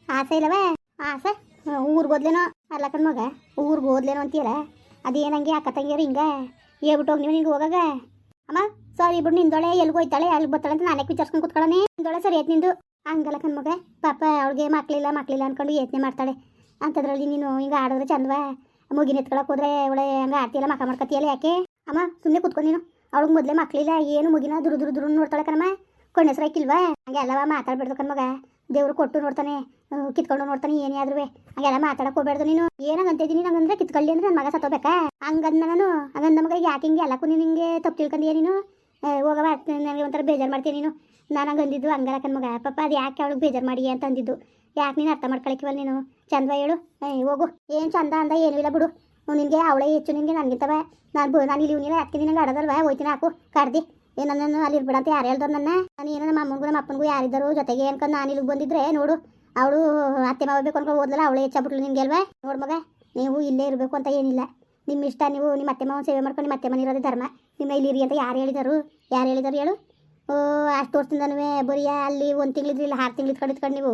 ಆಸೆ ಇಲ್ಲವೇ ಆಸೆ ಊರಿಗೆ ಹೋದ್ಲೇನೋ ಅಲ್ಲಕ್ಕನ ಮಗ ಊರಿಗೆ ಹೋದ್ಲೇನೋ ಅಂತೀಯಲ್ಲ ಅದೇನಂಗೆ ಅಕ್ಕ ತಂಗಿಯರು ಹಿಂಗೆ ಹೇಳ್ಬಿಟ್ಟು ಹೋಗಿ ನೀವು ನಿಂಗೆ ಹೋಗಾಗ ಅಮ್ಮ ಸಾರಿ ಬಿಡು ನಿಂದೊಳೆ ಎಲ್ಲಿಗೆ ಹೋಯ್ತಾಳೆ ಅಲ್ಲಿ ಬರ್ತಾಳೆ ಅಂತ ನಾನೇ ವಿಚಾರಿಸ್ಕೊಂಡು ಕೂತ್ಕೊಳ್ಳೋಣ ನಿಂದೊಳೆ ಸರಿ ಆಯ್ತು ನಿಂದು ಹಂಗಲ್ಲಕ್ಕನ ಮಗ ಪಾಪ ಅವಳಿಗೆ ಮಕ್ಕಳಿಲ್ಲ ಅನ್ಕೊಂಡು ಯೋಚನೆ ಮಾಡ್ತಾಳೆ ಅಂಥದ್ರಲ್ಲಿ ನೀನು ಹಿಂಗೆ ಆಡಿದ್ರೆ ಚಂದವಾ ಮುಗಿನ ಎತ್ಕೊಳಕ್ಕೆ ಹೋದ್ರೆ ಅವಳೆ ಹಂಗೆ ಆಡ್ತಿಯಲ್ಲ ಮಕ್ಕ ಮಾಡ್ಕೊತೀಯಲ್ಲ ಯಾಕೆ ಅಮ್ಮ ಸುಮ್ಮನೆ ಕೂತ್ಕೊಂಡು ನೀನು ಅವಳಿಗೆ ಮೊದಲೇ ಮಕ್ಕಳಿಲ್ಲ ಏನು ಮುಗಿನ ದುರು ನೋಡ್ತಾಳೆ ಕಣಮ್ಮ ಕಣ್ಣೆಸ್ರು ಹಾಕಿಲ್ವಾ ಹಂಗೆ ಎಲ್ಲವ ಮಾತಾಡ್ಬಿಡ್ದು ಕಣ್ಮಗ ದೇವ್ರು ಕೊಟ್ಟು ನೋಡ್ತಾನೆ ಕಿತ್ಕೊಂಡು ನೋಡ್ತಾನೆ ಏನೇ ಆದ್ರೂ ಹಂಗೆಲ್ಲ ಮಾತಾಡಕ್ಕೆ ಹೋಗ್ಬೇಡ್ದು ನೀನು ಏನಂತಿದ್ದೀನಿ ನಂಗಂದ್ರೆ ಕಿತ್ಕೊಳ್ಳಿ ಅಂದ್ರೆ ನನ್ನ ಮಗ ಸತ್ತೋಬೇಕಾ ಹಂಗಂದ ನಾನು ಹಂಗಂದ ಮಗ ಯಾಕೆ ಹಿಂಗೆ ಎಲ್ಲಕ್ಕೂ ನಿಂಗೆ ತಪ್ಪು ತಿಳ್ಕೊಂಡೀಯ ನೀನು ಹೋಗವ ನನಗೆ ಒಂಥರ ಬೇಜಾರು ಮಾಡ್ತೀನಿ ನೀನು ನಾನು ಹಂಗೆ ಅಂದಿದ್ದು ಹಂಗಲ್ಲ ಕಣ್ಮಗ ಪಾಪ ಅದು ಯಾಕೆ ಅವಳಿಗೆ ಬೇಜಾರು ಮಾಡಿ ಅಂತ ಅಂದಿದ್ದು ಯಾಕೆ ನೀನು ಅರ್ಥ ಮಾಡ್ಕೊಳಕ್ಕಿವಲ್ಲ ನೀನು ಚಂದ ಹೇಳು ಹೋಗು ಏನು ಚಂದ ಅಂದ ಏನೂ ಇಲ್ಲ ಬಿಡು ನಿನಗೆ ಅವಳೇ ಹೆಚ್ಚು ನಿನಗೆ ನನಗಿಂತವ ನಾನು ಇಲ್ಲಿ ಇವನಿಲ್ಲ ಯಾಕೆ ನಿನಗೆ ಆಡೋದಲ್ವ ಹೋಯ್ತೀನಿ ಹಾಕು ಕರ್ದಿ ಏನನ್ನ ಅಲ್ಲಿ ಇರ್ಬೇಡ ಅಂತ ಯಾರು ಹೇಳ್ದವ್ರು ನಾನು ಏನೋ ನಮ್ಮ ಅಮ್ಮನಿಗೂ ನಮ್ಮ ಅಪ್ಪನಿಗೂ ಯಾರಿದ್ದರು ಜೊತೆಗೆ ಅನ್ಕೊಂಡು ನಾನು ಇಲ್ಲಿಗೆ ಬಂದಿದ್ರೆ ನೋಡು ಅವಳು ಅತ್ತೆ ಮಾವ ಬೇಕು ಅನ್ಕೊಂಡು ಓದಲ್ಲ ಅವಳೇ ಹೆಚ್ಚಾಗ್ಬಿಟ್ಲು ನಿನಗೆ ಅಲ್ವಾ ನೋಡು ಮಗ ನೀವು ಇಲ್ಲೇ ಇರಬೇಕು ಅಂತ ಏನಿಲ್ಲ ನಿಮ್ಮ ಇಷ್ಟ ನೀವು ನಿಮ್ಮ ಅತ್ತೆ ಮಾವನ ಸೇವೆ ಮಾಡ್ಕೊಂಡು ನಿಮ್ಮ ಅತ್ತೆ ಮನೆ ಇರೋದೇ ಧರ್ಮ ನಿಮ್ಮ ಇಲ್ಲಿ ಇರಿ ಅಂತ ಯಾರು ಹೇಳಿದರು ಹೇಳು ಅಷ್ಟು ವರ್ಷದಿಂದನೂ ಬರೀ ಅಲ್ಲಿ 1 ತಿಂಗಳಿದ್ರಿ ಇಲ್ಲ 6 ತಿಂಗಳು ಇಟ್ಕೊಂಡು ನೀವು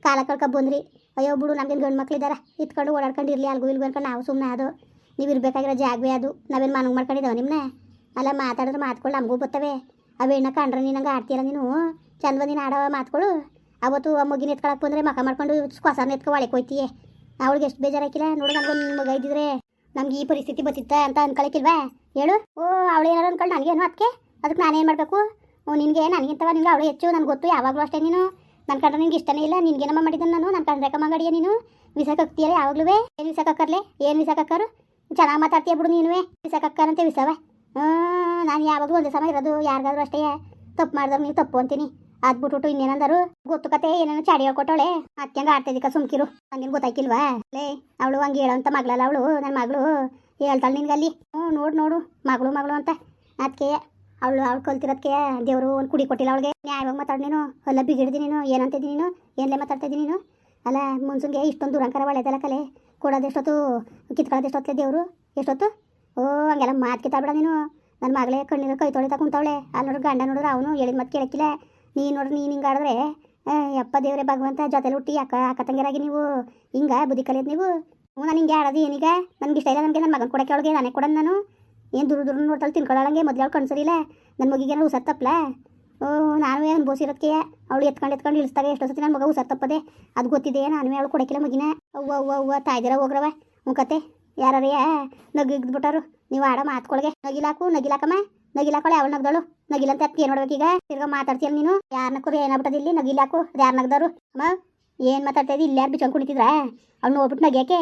ಕಾಲ ಬಂದ್ರಿ ಅಯ್ಯೋ ಬಿಡು ನಮ್ಗೇನು ಗಂಡು ಮಕ್ಳಿದ್ದಾರೆ ಇಟ್ಕೊಂಡು ಓಡಾಡ್ಕೊಂಡು ಇರಲಿ ಅಲ್ಗೂ ಇಲ್ಗೂ ಅನ್ಕೊಂಡು ನಾವು ಸುಮ್ಮನೆ ಅದು ನೀವು ಇರಬೇಕಾಗಿರೋ ಜಾಗವೇ ಅದು ನಾವೇನು ಮನಗೆ ಮಾಡ್ಕೊಂಡಿದ್ದಾವೆ ನಿಮ್ಮನ್ನ ಅಲ್ಲ ಮಾತಾಡಿದ್ರೆ ಮಾತುಗಳು ನಮಗೂ ಬರ್ತವೆ ಅವೇನ ಕಂಡ್ರೆ ನೀನಂಗೆ ಆಡ್ತೀರ ನೀನು ಚಂದ ನೀನು ಆಡೋ ಮಾತುಗಳು ಅವತ್ತು ಆ ಮಗಿನ ಎತ್ಕೊಳಕ್ಕೆ ಬಂದರೆ ಮಕ ಮಾಡ್ಕೊಂಡು ಹೊಸನ ಎತ್ಕೊ ಒಳಗೆ ಹೋಯ್ತೀಯೇ ಅವಳಿಗೆ ಎಷ್ಟು ಬೇಜಾರಾಕಿಲ್ಲ ನೋಡು ನಮ್ಗೊಂದು ಮಗ ಇದ್ದಿದ್ರೆ ನಮ್ಗೆ ಈ ಪರಿಸ್ಥಿತಿ ಬತ್ತಿತ್ತ ಅಂತ ಅನ್ಕೊಳಕ್ಕಿಲ್ವಾ ಹೇಳು ಅವಳು ಏನಾರು ಅನ್ಕೊಂಡು ನನಗೇನು ಅದಕ್ಕೆ ನಾನೇನು ಮಾಡಬೇಕು ನಿನಗೆ ನನಗಿಂತವ ನಿನಗೆ ಅವಳು ಹೆಚ್ಚು ನನಗೆ ಗೊತ್ತು ಯಾವಾಗಲೂ ಅಷ್ಟೇ ನೀನು ನನ್ನ ಕಂಡ್ರೆ ನಿನ್ಗೆ ಇಷ್ಟನೇ ಇಲ್ಲ ನಿನಗೇನಮ್ಮ ಮಾಡಿದ್ದಾನೆ ನಾನು ನನ್ನ ಕಂಡ್ರೆ ಕಮ್ಮಂಗಡಿಯ ನೀನು ವಿಸಕ್ಕಾಗ್ತೀಯಲ್ಲ ಯಾವಾಗಲೂ ಏನು ವಿಸಕ್ಕರ್ಲೆ ಏನು ವಿಸಕ್ಕರು ಚೆನ್ನಾಗಿ ಮಾತಾಡ್ತೀಯ ಬಿಡು ನೀನು ವಿಸಕ್ಕರಂತೆ ವಿಸವ ನಾನು ಯಾವಾಗಲೂ ಒಂದೇ ಸಮಯ ಇರೋದು ಯಾರಿಗಾದ್ರೂ ಅಷ್ಟೇ ತಪ್ಪು ಮಾಡಿದ್ರೆ ನೀವು ತಪ್ಪು ಅಂತೀನಿ ಅದು ಬಿಟ್ಬಿಟ್ಟು ಇನ್ನೇನಂದರು ಗೊತ್ತು ಕತೆ ಏನೇನು ಚಾಡಿ ಹೇಳ್ಕೊಟ್ಟವಳೆ ಅದಕ್ಕೆ ಹಂಗೆ ಆಡ್ತಿದ್ದಕ್ಕ ಸುಮ್ಕಿರು ಹಂಗೇನು ಗೊತ್ತಾಯ್ಕಿಲ್ವಾ ಲೇ ಅವಳು ಹಂಗೆ ಹೇಳೋಂಥ ಮಗಳಲ್ಲ ಅವಳು ನನ್ನ ಮಗಳು ಹೇಳ್ತಾಳೆ ನಿನ್ಗಲ್ಲಿ ನೋಡು ಮಗಳು ಅಂತ ಅದಕ್ಕೆ ಅವಳು ಕಲ್ತಿರೋದಕ್ಕೆ ದೇವರು ಒಂದು ಕುಡಿ ಕೊಟ್ಟಿಲ್ಲ ಅವಳಿಗೆ ನ್ಯಾಯವಾಗಿ ಮಾತಾಡಿ ನೀನು ಎಲ್ಲ ಬಿಗಿಡ್ದಿ ನೀನು ಏನಂತಿದ್ದೀನಿ ನೀನು ಏನೆಲ್ಲ ಮಾತಾಡ್ತಾ ಇದ್ದೀನಿ ನೀನು ಅಲ್ಲ ಮುನ್ಸಂಗೆ ಇಷ್ಟೊಂದು ದುರಂಕಾರ ಒಳ್ಳೆದಲ್ಲ ಕಲೆ ಕೊಡೋದೆಷ್ಟೊತ್ತು ಕಿತ್ಕೊಳ್ಳೋದೆಷ್ಟೊತ್ತಲೆ ದೇವರು ಎಷ್ಟೊತ್ತು ಹಂಗೆಲ್ಲ ಮಾತು ಕಿತ್ತಾಬಿಡ ನೀನು ನನ್ನ ಮಗಳೇ ಕಣ್ಣೀರು ಕೈ ತೊಳಿತಾ ಕುಂತವಳೆ ಅಲ್ಲಿ ನೋಡ್ರಿ ಗಂಡ ನೋಡ್ರೆ ಅವನು ಹೇಳಿದ ಮತ್ತೆ ಕೇಳಕ್ಕಿಲ್ಲ ನೀನು ನೋಡ್ರಿ ನೀನು ಹಿಂಗೆ ಆಡಿದ್ರೆ ಯಪ್ಪ ದೇವರೇ ಭಗವಂತ ಜೊತೆಲಿ ಹುಟ್ಟಿ ಅಕ್ಕ ತಂಗಿರಾಗಿ ನೀವು ಹಿಂಗೆ ಬುದ್ಧಿ ಕಲಿಯೋದು ನೀವು ನಾನು ಹಿಂಗೆ ಆಡೋದು ಏನೀಗ ನನಗೆ ಇಷ್ಟ ಇಲ್ಲ ನನಗೆ ನನ್ನ ಮಗನ ಕೊಡೋಕೆ ಅವಳಿಗೆ ನಾನೇ ಕೊಡೋದು ನಾನು ಏನು ದುರು ನೋಡ್ತಾಳೆ ತಿನ್ಕೊಳ್ಳೋಂಗೆ ಮೊದಲು ಅವಳು ಕಣ್ಸರಿಲ್ಲ ನನ್ನ ಮಗಿಗೆ ಹುಷಾರು ತಪ್ಪಲ ನಾನು ಅನ್ಬೋಸಿರೋದಕ್ಕೆ ಅವಳು ಎತ್ಕೊಂಡು ಇಳಿಸ್ದಾಗ ಎಷ್ಟೋ ಸತಿ ನನ್ನ ಮಗ ಹುಷಾರು ತಪ್ಪದೆ ಅದು ಗೊತ್ತಿದೆ ನಾನು ಅವಳು ಕೊಡೋಕ್ಕಿಲ್ಲ ಮಗಿನ ಅವ್ವ ತಾಯ್ದಿರ ಹೋಗ್ರವ ಮುಖತೆ ಯಾರೇ ನಗಿದ್ಬಿಟ್ಟಾರು ನೀವು ಆಡೋ ಮಾತುಕೊಳಗೆ ನಗಿಲಾಕಮ್ಮ ನಗಿಲಾಕೊಳ್ಳೆ ಅವಳು ನಗ್ದಳು ನಗಿಲಂತ ಅದಕ್ಕೆ ಏನು ನೋಡ್ಬೇಕೀಗ ತಿರ್ಗ ಮಾತಾಡ್ತೀಯಲ್ಲ ನೀನು ಯಾರನ್ನ ಕುರಿ ಏನಾಗ್ಬಿಟ್ಟದ ಇಲ್ಲಿ ನಗಿಲಾಕು ಅದು ಯಾರು ನಗ್ದವರು ಅಮ್ಮ ಏನು ಮಾತಾಡ್ತಾ ಇದ್ದಿ ಇಲ್ಲಿ ಯಾರು ಬಿಚ್ಕೊಂಡು ಕುಣಿತಿದ್ರ ಅವ್ನು ನೋಡ್ಬಿಟ್ಟು ನಗ್ಯಾಕೆ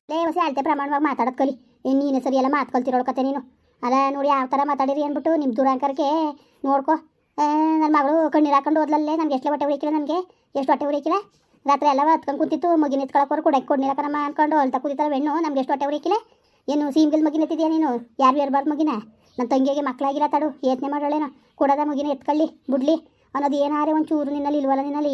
ಲೇ ಹೊಸ ಅಳತೆ ಪ್ರಮಾಣವಾಗಿ ಮಾತಾಡೋದು ಕಲಿ ನೀನೇ ಸರಿ ಎಲ್ಲ ಮಾತು ಕಲ್ತಿರೋಳು ಕತೆ ನೀನು ಅಲ್ಲ ನೋಡಿ ಯಾವ ಥರ ಮಾತಾಡಿರಿ ಅಂದ್ಬಿಟ್ಟು ನಿಮ್ಮ ದುರಾಂಕರಕ್ಕೆ ನೋಡ್ಕೊ ನನ್ನ ಮಗಳು ಕಣ್ಣೀರು ಹಾಕೊಂಡು ಓದ್ಲಲ್ಲೇ ನನಗೆ ಎಷ್ಟು ಹೊಟ್ಟೆ ಉಳಿಕಿಲ್ಲ ನನಗೆ ಎಷ್ಟು ಹೊಟ್ಟೆ ಉಳಿಕಿಲ್ಲ ರಾತ್ರಿ ಎಲ್ಲ ಹತ್ಕೊಂಡು ಕುಂತಿತ್ತು ಮಗಿನ ಎತ್ಕೊಳಕ್ಕೆ ಕೊಡಕ್ಕೆ ಕೊಡ್ನಿರಕನಮ್ಮ ಅಂದ್ಕೊಂಡು ಅಳ್ತಾ ಕೂತಿರ್ತಾರೆ ಬೆಣ್ಣು ನಮ್ಗೆ ಎಷ್ಟು ಹೊಟ್ಟೆ ಉಳಿಕಿಲ್ಲ ಏನು ಸೀಮ್ಗಿಲ್ ಮಗಿನ ಎತ್ತಿದ್ಯಾ ನೀನು ಯಾರು ಇರಬಾರ್ದು ಮಗಿನ ನನ್ನ ತಂಗಿಗೆ ಮಕ್ಕಳಾಗಿರ ತಡು ಯೋಚನೆ ಮಾಡೋಳೇನೋ ಕೊಡೋದ ಮಗಿನ ಎತ್ಕೊಳ್ಳಿ ಬಿಡ್ಲಿ ಅನ್ನೋದು ಏನಾರೇ ಒಂದು ಚೂರು ನಿನ್ನಲ್ಲಿ ಇಲ್ವಲ್ಲ ನಿನ್ನಲ್ಲಿ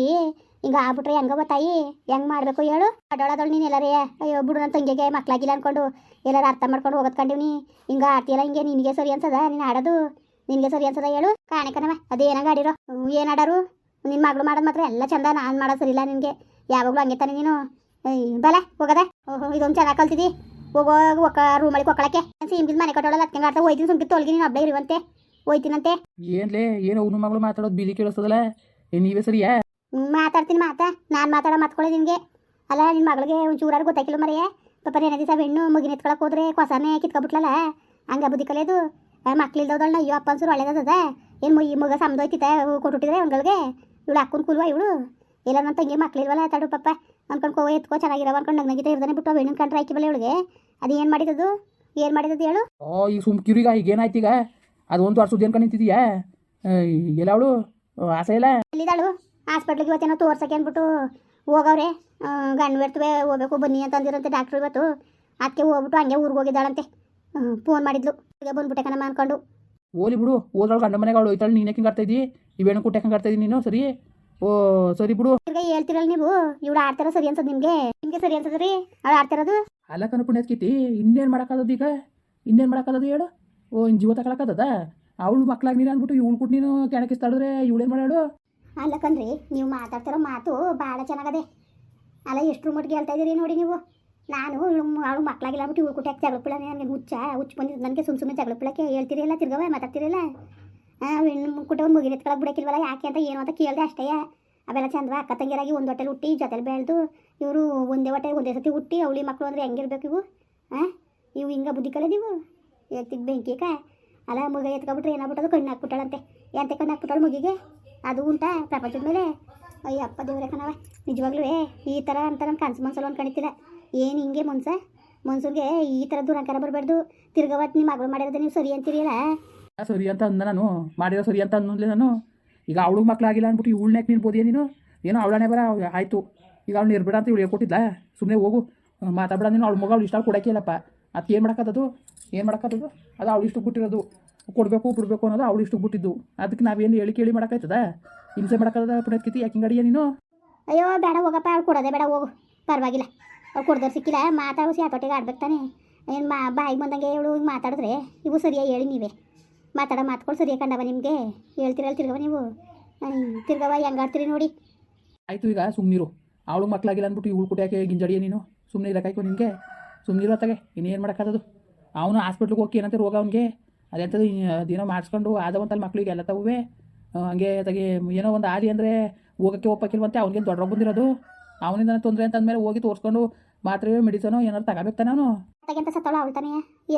ಹಿಂಗೆ ಆಗ್ಬಿಟ್ರೆ ಹೆಂಗವ ತಾಯಿ ಹೆಂಗೆ ಮಾಡಬೇಕು ಹೇಳು ಅಡೋಳದಳು ನೀನು ಎಲ್ಲರೇ ಅಯ್ಯೋ ಬಿಡು ನನ್ನ ತಂಗಿಗೆ ಮಕ್ಕಳಾಗಿಲ್ಲ ಅಂದ್ಕೊಂಡು ಎಲ್ಲರೂ ಅರ್ಥ ಮಾಡ್ಕೊಂಡು ಹೋಗೋದ್ಕೊಂಡಿವ್ನಿ ಹಿಂಗೆ ಆಡ್ತೀಯಲ್ಲ ಹಿಂಗೆ ನಿನಗೆ ಸರಿ ಅನ್ಸದ ನೀನು ಆಡೋದು ನಿನಗೆ ಸರಿ ಅನ್ಸದ ಹೇಳು ಕಾಣಿಕನವ ಅದೇನಾಗ ಆಡಿರೋ ಏನು ಆಡೋರು ನಿನ್ನ ಮಗಳು ಮಾಡೋದು ಮಾತ್ರ ಎಲ್ಲ ಚಂದ ನಾನು ಮಾಡೋದು ಸರಿ ಇಲ್ಲ ನಿನಗೆ ಯಾವಾಗಲೂ ಹಂಗೆ ತಾನೆ ನೀನು ಬಲ ಹೋಗದ ಇದೊಂದು ಚೆನ್ನಾಗಿ ಕಲ್ತಿದ್ದಿ ಹೋಗೋ ರೂಮಲ್ಲಿ ಕೊಕ್ಕಳಕ್ಕೆ ಸಿಂಗಿಲ್ ಮನೆ ಕಟ್ಟೋಳಲ್ಲ ಅದಕ್ಕೆ ಆಡ್ತಾ ಹೋಯ್ತೀನಿ ಸುಮ್ಕಿತ್ತು ತೊಳಗಿ ನೀನು ಹಬ್ಬ ಇರುವಂತೆ ಹೋಯ್ತೀನಂತೆ ಏನ್ಲೇ ಏನೋ ಅವನು ಮಗಳು ಮಾತಾಡೋದು ಬೀದಿ ಕೇಳಿಸ್ತದಲ್ಲ ನೀವೇ ಸರಿಯಾ ಮಾತಾಡ್ತೀನಿ ನಾನು ಮಾತಾಡೋ ಮಾತ್ಕೊಳ್ಳಿ ನಿನಗೆ ಅಲ್ಲ ನಿನ್ನ ಮಗಳಿಗೆ ಒಂದು ಚೂರಾರು ಗೊತ್ತಾಗಿಲ್ಲ ಮರೆಯೇ ಪಾಪ ಏನೇ ದಿವಸ ಹೆಣ್ಣು ಮಗಿನ ಎತ್ಕೊಳಕ್ಕೆ ಹೋದ್ರೆ ಕೊಸಾನೆ ಕಿತ್ಕೊಬಿಟ್ಲಲ್ಲ ಹಂಗೆ ಬುದ್ಧಿ ಕಲಿಯೋದು ಮಕ್ಳಿಲ್ದವಳನ್ನ ಅಯ್ಯೋ ಅಪ್ಪ ಅನ್ಸರು ಒಳ್ಳೇದದ ಏನು ಈ ಮಗ ಸಮದೋಯ್ತಿತ್ತ ಕೊಟ್ಟುಟ್ಟಿದ್ರೆ ಅವನ್ಗಳಿಗೆ ಇವಳು ಹಾಕೊಂಡು ಕುಲ್ವಾ ಇವಳು ಎಲ್ಲ ನನ್ನ ತಂಗಿ ಮಕ್ಳಿಲ್ವಲ್ಲ ತಡು ಪಾಪ ಅನ್ಕೊಂಡು ಕೋವ ಎತ್ಕೋ ಚೆನ್ನಾಗಿರೋ ಅನ್ಕೊಂಡು ನಗ್ನಗಿತ ಇರ್ದಾನೆ ಬಿಟ್ಟು ಹೆಣ್ಣು ಕಂಡ್ರೆ ಹಾಕಿಬಲ್ಲ ಇವಳಿಗೆ ಅದು ಏನು ಮಾಡಿದದು ಹೇಳು ಈ ಸುಮ್ಕಿರಿಗ ಈಗ ಏನಾಯ್ತು ಈಗ ಅದು ಒಂದು ವರ್ಷದ ಏನು ಕಣಿತಿದೀಯಾ ಎಲ್ಲ ಅವಳು ಆಸೆ ಇಲ್ಲ ಎಲ್ಲಿದ್ದಾಳು ಹಾಸ್ಪಿಟ್ಲಿಗೆ ಇವತ್ತೇನೋ ತೋರ್ಸಕ್ಕೆ ಅಂದ್ಬಿಟ್ಟು ಹೋಗವ್ರೆ ಗಂಡು ಬರ್ತವೆ ಹೋಗ್ಬೇಕು ಬನ್ನಿ ಅಂತ ಅಂದಿರಂತೆ ಡಾಕ್ಟ್ರು ಇವತ್ತು ಅದಕ್ಕೆ ಹೋಗ್ಬಿಟ್ಟು ಹಂಗೆ ಊರಿಗೆ ಹೋಗಿದ್ದಾಳಂತೆ ಫೋನ್ ಮಾಡಿದ್ಲು ಈಗ ಬಂದ್ಬಿಟ್ಟೆ ಕಣಮ್ಮ ಅನ್ಕೊಂಡು ಓಲಿ ಬಿಡು ಓದ್ರಳು ಗಂಡ ಮನೆಗೆ ಅವಳು ಹೋಯ್ತಾಳೆ ನೀನು ಯಾಕೆ ಆಡ್ತಾ ಇದ್ದಿ ಇವೇನು ಕುಟ್ಟೆ ಆಡ್ತಾ ಇದ್ದೀನಿ ನೀನು ಸರಿ ಸರಿ ಬಿಡು ಈಗ ಹೇಳ್ತಿರಲ್ಲ ನೀವು ಇವಳು ಆಡ್ತಾರ ಸರಿ ಅನ್ಸದ್ ನಿಮಗೆ ಸರಿ ಅನ್ಸದ್ರಿ ಅವಳು ಆಡ್ತಿರೋದು ಅಲ್ಲ ಕಣ ಪುಣ್ಯತ್ಕಿತಿ ಇನ್ನೇನು ಮಾಡೋಕ್ಕಾಗದು ಈಗ ಇನ್ನೇನು ಮಾಡೋಕ್ಕಾಗದು ಹೇಳು ಇನ್ನು ಜೀವ ತಗೊಳಕ್ಕಾಗದ ಅವಳು ಮಕ್ಳಾಗಿ ನೀನು ಅಂದ್ಬಿಟ್ಟು ಇವಳು ಕೊಟ್ಟು ನೀನು ಕೆಣಕಿಸ್ತಾಡಿದ್ರೆ ಇವಳೇನು ಮಾಡಾಳು ಅಲ್ಲಕಂದ್ರಿ ನೀವು ಮಾತಾಡ್ತಿರೋ ಮಾತು ಭಾಳ ಚೆನ್ನಾಗದೆ ಅಲ್ಲ ಎಷ್ಟು ಮಟ್ಟಿಗೆ ಹೇಳ್ತಾ ಇದ್ದೀರಿ ನೋಡಿ ನೀವು. ನಾನು ಅವಳು ಮಕ್ಕಳಾಗಿಲ್ಲ ಅಂದ್ಬಿಟ್ಟು ಇವಳು ಕುಟ್ಟಾಕಿ ಜಗಳ ನನಗೆ ಹುಚ್ಚ ಬಂದಿದ್ದು ನನಗೆ ಸುಮ್ಮನೆ ಜಗಳ ಬಿಡಕ್ಕೆ ಹೇಳ್ತಿರಲ್ಲ, ತಿರ್ಗವ ಮಾತಾಡ್ತಿರಲ್ಲ. ಹೆಣ್ಣು ಕುಟ್ಟ ಒಂದು ಮುಗಿನ ಎತ್ಕೊಳಕ್ಕೆ ಬಿಡಕ್ಕಿಲ್ವಲ್ಲ, ಯಾಕೆ ಅಂತ ಏನು ಅಂತ ಕೇಳಿದೆ ಅಷ್ಟೇ. ಅವೆಲ್ಲ ಚಂದವ ಅಕ್ಕ ತಂಗಿಯರಾಗಿ ಒಂದು ಹೊಟ್ಟೆಲಿ ಹುಟ್ಟಿ ಜೊತೆಲಿ ಬೆಳೆದು ಇವರು ಒಂದೇ ಹೊಟ್ಟೆ ಒಂದೇ ಸತಿ ಹುಟ್ಟಿ ಅವಳಿ ಮಕ್ಕಳು ಅಂದರೆ ಹೆಂಗಿರ್ಬೇಕು ಇವು? ಇವು ಹಿಂಗೆ ಬುದ್ಧಿ ಕಲಿದೀವು ಎತ್ತಿಗೆ ಬೆಂಕಿಕ. ಅಲ್ಲ ಮುಗ ಎತ್ಕೊಬಿಟ್ರೆ ಏನಾಗ್ಬಿಟ್ಟದು, ಕಣ್ಣು ಹಾಕ್ಬಿಟ್ಟಾಳಂತೆ. ಎಂತ ಕಣ್ಣು ಹಾಕ್ಬಿಟ್ಟಾಳು ಮುಗಿಗೆ? ಅದು ಉಂಟಾ ಪ್ರಪಂಚದ ಮೇಲೆ? ಅಯ್ಯಪ್ಪ ದೇವ್ರೆ ಕಣವ, ನಿಜವಾಗ್ಲೂ ಈ ಥರ ಅಂತ ನಾನು ಕನ್ಸು ಮನ್ಸಲ್ಲ ಅಂದ್ಕೊಂಡಿದ್ದಿಲ್ಲ. ಏನು ಹಿಂಗೆ ಮನ್ಸೂರಿಗೆ ಈ ಥರ ದುರಂಕಾರ ಬರಬಾರ್ದು. ತಿರ್ಗವತ್ತು ನಿಮ್ಮ ಮಗಳು ಮಾಡಿರೋದು ನೀವು ಸರಿ ಅಂತೀರಿಯಲ್ಲ. ಸರಿ ಅಂತ ಅಂದ, ನಾನು ಮಾಡಿರೋ ಸರಿ ಅಂತ ಅನ್ನೋದ್ಲೆ ನಾನು. ಈಗ ಅವಳು ಮಕ್ಕಳಾಗಿಲ್ಲ ಅಂದ್ಬಿಟ್ಟು ಇವಳನ್ಯಾಕೆ ನೀನು ನೀನು ಏನೋ ಅವಳನೇ ಬರ ಆಯಿತು. ಈಗ ಅವ್ಳು ಇರ್ಬೇಡ ಅಂತ ಇವಳು ಹೇಳ್ಕೊಟ್ಟಿದ್ಲ, ಸುಮ್ಮನೆ ಹೋಗು ಮಾತಾಡ್ಬೇಡ ನೀನು. ಅವಳ ಮಗ ಅವಳು ಇಷ್ಟ ಕೊಡೋಕೆ ಇಲ್ಲಪ್ಪ. ಅದಕ್ಕೆ ಏನು ಮಾಡೋಕ್ಕದು? ಅದು ಅವಳು ಇಷ್ಟಕ್ಕೆ ಬಿಟ್ಟಿರೋದು. ಕೊಡಬೇಕು ಬಿಡಬೇಕು ಅನ್ನೋದು ಅವಳು ಇಷ್ಟಕ್ಕೆ ಬಿಟ್ಟಿದ್ದು. ಅದಕ್ಕೆ ನಾವೇನು ಹೇಳಿ ಕೇಳಿ ಮಾಡೋಕ್ಕಾಯ್ತದ? ಹಿಂಸೆ ಮಾಡೋಕ್ಕದ ಪುಣ್ಯತ್ಕಿತಿ ಯಾಕೆ ಹಿಂಗಡಿಯ ನೀನು? ಅಯ್ಯೋ ಬೇಡ ಹೋಗಪ್ಪ, ಅವ್ಳು ಕೊಡೋದೇ ಬೇಡ, ಹೋಗು ಪರವಾಗಿಲ್ಲ. ಅವ್ಳು ಕೊಡ್ದವ್ರು ಸಿಕ್ಕಿಲ್ಲ, ಮಾತಾಡೋ ಆತೊಟ್ಟಿಗೆ ಆಡ್ಬೇಕು ತಾನೆ. ಏನು ಬಾಯಿಗೆ ಬಂದಂಗೆ ಇವಳು ಹಿಂಗೆ ಮಾತಾಡಿದ್ರೆ ಇವು ಸರಿಯಾಗಿ ಹೇಳಿ ನೀವೇ ಮಾತಾಡೋ ಮಾತುಗಳು ಸರಿಯಾಗಿ ಕಂಡವ ನಿಮಗೆ. ಹೇಳ್ತಿರಲ್ಲ ತಿರ್ಗವ ನೀವು, ತಿರ್ಗವ ಹೆಂಗಾಡ್ತೀರಿ ನೋಡಿ. ಆಯಿತು ಈಗ ಸುಮ್ಮನಿರು. ಅವಳು ಮಕ್ಕಳಾಗಿಲ್ಲ ಅಂದ್ಬಿಟ್ಟು ಇವಳು ಕುಟ್ಯಾಕೆ ಗಿಂಜಡಿಯ ನೀನು? ಸುಮ್ಮನೆ ಇರೋಕ್ಕಾಯ್ತು ನಿನಗೆ? ಸುಮ್ಮನಿರೋ ಅತ್ತಾಗೆ ಇನ್ನೇನು ಮಾಡೋಕ್ಕಾಗೋದು? ಅವನು ಹಾಸ್ಪಿಟ್ಲಿಗೆ ಹೋಗಿ ಏನಂತ ರೋಗ ಅವನಿಗೆ ಅದೆಂಥದ್ದು ಅದೇನೋ ಮಾಡಿಸ್ಕೊಂಡು ಆದವಂತಲ್ಲಿ ಮಕ್ಕಳಿಗೆ ಎಲ್ಲ ತವೆ ಹಂಗೆ ತಗೆ ಏನೋ ಒಂದು ಆಲಿ ಅಂದರೆ ಹೋಗೋಕ್ಕೆ ಒಪ್ಪಕ್ಕಿಲ್ವಂತೆ. ಅವ್ನಿಗೆ ದೊಡ್ಡ ಬಂದಿರೋದು ಅವನಿಂದ ತೊಂದರೆ ಅಂತ ಅಂದಮೇಲೆ ಹೋಗಿ ತೋರಿಸ್ಕೊಂಡು ಮಾತ್ರೆ ಮೆಡಿಸನು ಏನಾದ್ರು ತಗೋಬೇಕು ನಾನು. ಅಂತ ಸತ್ತೋಳ ಅವಳ್ತಾನೆ.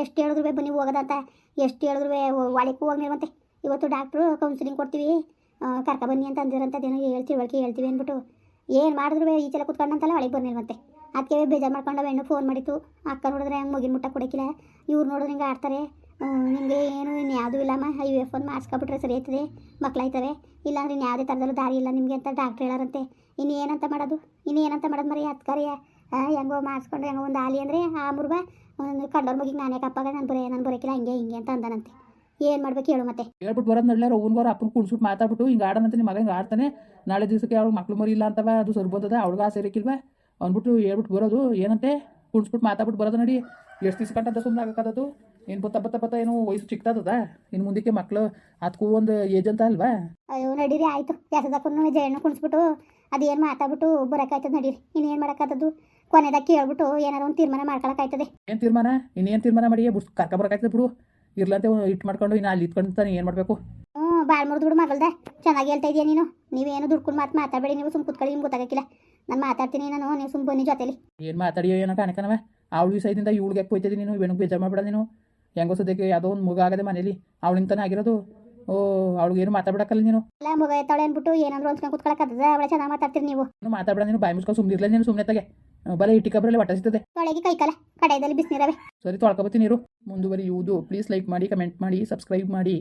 ಎಷ್ಟು ಹೇಳಿದ್ರು ಬನ್ನಿ ಹೋಗೋದಂತ, ಎಷ್ಟು ಹೇಳಿದ್ರು ಒಳಕ್ಕೂ ಹೋಗ್ನಿಲ್ವಂತೆ. ಇವತ್ತು ಡಾಕ್ಟ್ರು ಕೌನ್ಸಿಲಿಂಗ್ ಕೊಡ್ತೀವಿ ಬನ್ನಿ ಅಂತ ಅಂದಿರಂಥದ್ದೇನೋ ಹೇಳ್ತೀವಿ ಅಂದ್ಬಿಟ್ಟು ಏನು ಮಾಡಿದ್ರು ಈಚೆಲ್ಲ ಕುತ್ಕೊಂಡಂತಲ್ಲ ಒಳಗೆ ಬಂದಿಲ್ವಂತೆ. ಅದಕ್ಕೆ ಬೇಜಾರು ಮಾಡ್ಕೊಂಡು ಹೆಣ್ಣು ಫೋನ್ ಮಾಡಿತ್ತು. ಅಕ್ಕ ನೋಡಿದ್ರೆ ಹಂಗೆ ಮುಗಿನ ಮುಟ್ಟ ಕೊಡೋಕ್ಕಿಲ್ಲ, ಇವ್ರು ನೋಡಿದ್ರೆ ಹಿಂಗೆ ಆಡ್ತಾರೆ. ನಿಮಗೆ ಏನು ಇನ್ಯಾವುದೂ ಇಲ್ಲಮ್ಮ, IVF ಒಂದು ಮಾಡಿಸ್ಕೊಬಿಟ್ರೆ ಸರಿ ಆಯ್ತದೆ, ಮಕ್ಕಳಾಯ್ತವೆ. ಇಲ್ಲಾಂದ್ರೆ ಇನ್ಯಾವುದೇ ಥರದಲ್ಲೂ ದಾರಿ ಇಲ್ಲ ನಿಮಗೆ ಅಂತ ಡಾಕ್ಟ್ರ್ ಹೇಳಾರಂತೆ. ಇನ್ನೇನಂತ ಮಾಡೋದು ಮರಿ ಹತ್ಕರಿಯ ಹೆಂಗೋ ಮಾಡಿಸ್ಕೊಂಡು ಹೆಂಗೋ ಒಂದು ಆಲಿ ಅಂದರೆ ಆ ಮುರುಗ ಕಂಡೋರ್ ಮುಗಿಗೆ ನಾನೇ ಕಪ್ಪಾಗ ನಾನು ಬರೋಕಿಲ್ಲ ಹಿಂಗೆ ಅಂತ ಅಂದನಂತೆ. ಏನು ಮಾಡ್ಬೇಕು ಹೇಳು ಮತ್ತೆ? ಹೇಳ್ಬಿಟ್ಟು ಬರೋದು ನಡ್ಲಾರ ಅವ್ನಿಗೋರು ಅಪ್ಪನ ಕುಡ್ಸ್ಬಿಟ್ಟು ಮಾತಾಡ್ಬಿಟ್ಟು ಹಿಂಗೆ ಆಡೋಣಂತ ನಿಮ್ಮ ಮಗ ಹಿಂಗೆ ಆಡ್ತಾನೆ, ನಾಳೆ ದಿವಸಕ್ಕೆ ಅವ್ಳು ಮಕ್ಳು ಮರಿ ಇಲ್ಲ ಅಂತವ, ಅದು ಸರಿ ಬಂದದ ಅವ್ಳಿಗೆ ಆಸೆ ಇರಕ್ಕಿಲ್ವ ಅಂದ್ಬಿಟ್ಟು ಹೇಳ್ಬಿಟ್ಟು ಬರೋದು. ಏನಂತೆ ಕುಡ್ಸ್ಬಿಟ್ಟು ಮಾತಾಡ್ಬಿಟ್ಟು ಬರೋದು ನಡಿ. ಎಷ್ಟು ದಿವ್ಸ ಕಂಟಂತ ಸುಮ್ಮನೆ ಆಗೋಕ್ಕದು? ಏನು ಬತ್ತ ಏನು ವಯಸ್ಸು ಚಿಕ್ಕದದ? ಇನ್ನು ಮುಂದಕ್ಕೆ ಮಕ್ಕಳು ಅದಕ್ಕೂ ಒಂದು ಏಜ್ ಅಂತ ಅಲ್ವಾ? ಅಯ್ಯೋ ನಡೀರಿ ಆಯಿತು, ಕೆಲಸದಕ್ಕೂ ಜಯನ್ನು ಕುಣಿಸ್ಬಿಟ್ಟು ಅದೇನು ಮಾತಾಡ್ಬಿಟ್ಟು ಬರೋಕ್ಕಾಯ್ತದೆ. ನಡೀರಿ, ಇನ್ನೇನು ಮಾಡೋಕ್ಕಾಗ್ತದ್ದು? ಕೊನೆದಾಗ ಕೇಳ್ಬಿಟ್ಟು ಏನಾರು ಒಂದು ತೀರ್ಮಾನ ಮಾಡ್ಕೊಳಕ್ಕಾಯ್ತದೆ. ಏನು ತೀರ್ಮಾನ? ಇನ್ನೇನು ತೀರ್ಮಾನ ಮಾಡಿ ಕರ್ಕೊಬರಕ್ಕಾಯ್ತದೆ ಬಿಡು. ಇರ್ಲಂತೆ ಇಟ್ಟು ಮಾಡ್ಕೊಂಡು ಇನ್ನು ಅಲ್ಲಿ ಇಟ್ಕೊಂಡು ಏನು ಮಾಡಬೇಕು? ಬಾಳ್ ಮುರಿದು ಬಿಡು ಮಗಳ್ದೆ. ಚೆನ್ನಾಗಿ ಹೇಳ್ತಾ ಇದೆಯಾ ನೀನು? ನೀವೇನು ದುಡ್ಕೊಂಡು ಮಾತಾಡಬೇಡಿ, ನೀವು ಸುಮ್ಮ ಕೂತ್ಕೊಳ್ಳಿ, ನಿಮ್ಗೆ ಗೊತ್ತಾಗಕ್ಕಿಲ್ಲ. ನಾನು ಮಾತಾಡ್ತೀನಿ, ನೀವು ಸುಮ್ಮ ಬನ್ನಿ ಜೊತೆಲಿ. ಏನು ಮಾತಾಡಿಯೋ ಏನೋ ಕಾಣಕನವ? ಅವಳು ಸೈದಿಂದ ಇವಳಿಗೆ ಹೋಯ್ತಿದ್ದೀನಿ ನೀನು, ಇವೇನು ಬೇಜಾರು ಮಾಡಬೇಡ ನೀನು. ಹೆಂಗೋ ಸದ್ಯಕ್ಕೆ ಯಾವುದೋ ಒಂದು ಮಗ ಆಗದೆ ಮನೇಲಿ ಅವಳಿಂತಾನೆ ಆಗಿರೋದು. ಅವಳಿಗೆ ಏನು ಮಾತಾಡ್ಬಿಡಕ್ಕಲ್ಲ ನೀನು. ಅಲ್ಲ ಮಗ ಎತ್ತಾಳೆ ಅಂದ್ಬಿಟ್ಟು ಏನಾದ್ರು ಅನ್ಸ್ಕೊಂಡು ಕೂತ್ಕೊಳ್ಳೋಕ್ಕಾಗ್ತದೆ? ಅವಳೆ ಚೆನ್ನಾಗಿ ಮಾತಾಡ್ತೀರಿ ನೀವು. ಮಾತಾಡ್ಬೇಡ ನೀನು, ಬಾಯಿ ಮುಚ್ಕೊಂಡು ಸುಮ್ಮನಿರ್ಲ ನೀನು. ಸುಮ್ಮನೆ ತಗೆ ಬಲ ಇಟ್ಟಿಕಬ್ರಲ್ಲಿ ಹೊಟ್ಟೆ ಸಿಗ್ತದೆ. ತೊಳೆಗೆ ಕೈಕಾಲ ಕಡೆಯಲ್ಲಿ ಬಿಸಿನೀರವೆ. ಸರಿ ತೊಳ್ಕೊಬತ್ತೀನಿ ನೀರು. ಮುಂದುವರಿಯುವುದು. ಪ್ಲೀಸ್ ಲೈಕ್ ಮಾಡಿ, ಕಮೆಂಟ್ ಮಾಡಿ, ಸಬ್ಸ್ಕ್ರೈಬ್ ಮಾಡಿ.